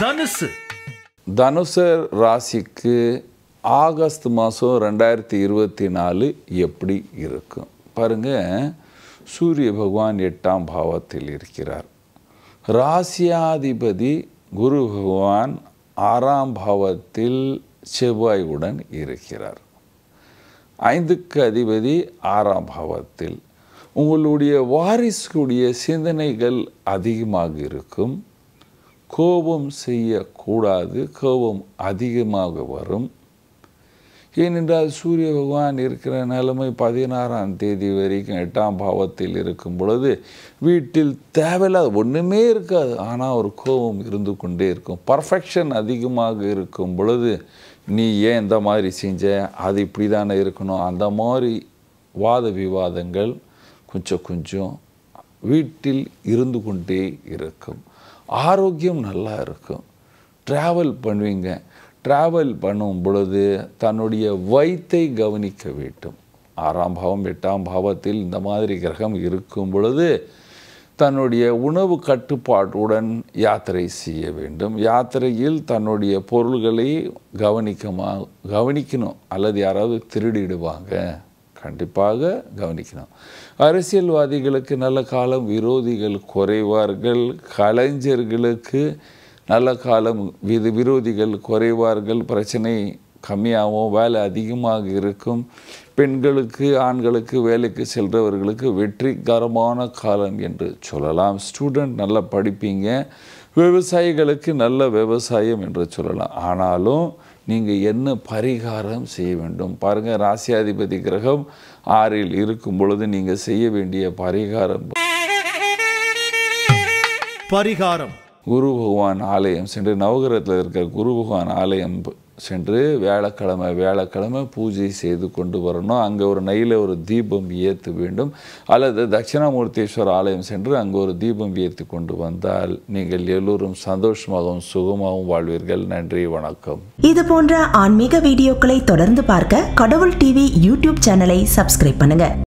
தனுசு தனுசு ராசிக்கு ஆகஸ்ட் மாதம் 2024 எப்படி இருக்கும் பாருங்க. சூரிய பகவான் 8ஆம் பாவத்தில் இருக்கிறார். ராசியாதிபதி குரு பகவான் 6ஆம் பாவத்தில் செவ்வாயுடன் இருக்கிறார். 5க்கு அதிபதி 6ஆம் பாவத்தில். உங்களுடைய வாரிசுடைய சிந்தனைகள் அதிகமாக இருக்கும். கோபம் செய்யக்கூடாது, கோபம் அதிகமாக வரும். ஏனென்றால் சூரிய பகவான் இருக்கிற நிலைமை 16ஆம் தேதி வரைக்கும் 8ஆம் பாவத்தில் இருக்கும் பொழுது வீட்டில் தேவையில்லாத ஒன்றுமே இருக்காது, ஆனால் ஒரு கோபம் இருந்து கொண்டே இருக்கும். பர்ஃபெக்ஷன் அதிகமாக இருக்கும் பொழுது நீ ஏன் இந்த மாதிரி செஞ்ச, அது இப்படி தானே இருக்கணும், அந்த மாதிரி வாத விவாதங்கள் கொஞ்சம் வீட்டில் இருந்து கொண்டே இருக்கும். ஆரோக்கியம் நல்லா இருக்கும். ட்ராவல் பண்ணுவீங்க. ட்ராவல் பண்ணும் பொழுது தன்னுடைய வயிற்றை கவனிக்க வேண்டும். 6ஆம் பாவம் 8ஆம் பாவத்தில் இந்த மாதிரி கிரகம் இருக்கும் பொழுது தன்னுடைய உணவு கட்டுப்பாட்டுடன் யாத்திரை செய்ய வேண்டும். யாத்திரையில் தன்னுடைய பொருள்களை கவனிக்கணும். அல்லது யாராவது திருடிடுவாங்க, கண்டிப்பாக கவனிக்கணும். அரசியல்வாதிகளுக்கு நல்ல காலம், விரோதிகள் குறைவார்கள். கலைஞர்களுக்கு நல்ல காலம், விரோதிகள் குறைவார்கள். பிரச்சனை கம்மியாகவும் வேலை அதிகமாக இருக்கும். பெண்களுக்கு ஆண்களுக்கு வேலைக்கு செல்றவர்களுக்கு வெற்றிகரமான காலம் என்று சொல்லலாம். ஸ்டூடெண்ட் நல்லா படிப்பீங்க. விவசாயிகளுக்கு நல்ல விவசாயம் என்று சொல்லலாம். ஆனாலும் நீங்கள் என்ன பரிகாரம் செய்ய வேண்டும் பாருங்கள். ராசியாதிபதி கிரகம் 6இல் இருக்கும் பொழுது நீங்கள் செய்ய வேண்டிய பரிகாரம் குரு பகவான் ஆலயம் சென்று, நவகிரகத்தில் இருக்கிற குரு பகவான் ஆலயம் சென்று வியாழக்கிழமை பூஜை செய்து கொண்டு வரணும். அங்கே ஒரு நெய்யில் ஒரு தீபம் ஏற்ற வேண்டும். அல்லது தட்சிணாமூர்த்தீஸ்வரர் ஆலயம் சென்று அங்கே ஒரு தீபம் ஏற்றி கொண்டு வந்தால் நீங்கள் எல்லோரும் சந்தோஷமாகவும் சுகமாகவும் வாழ்வீர்கள். நன்றி, வணக்கம். இது போன்ற ஆன்மீக வீடியோக்களை தொடர்ந்து பார்க்க கடவுள் டிவி யூடியூப் சேனலை சப்ஸ்கிரைப் பண்ணுங்க.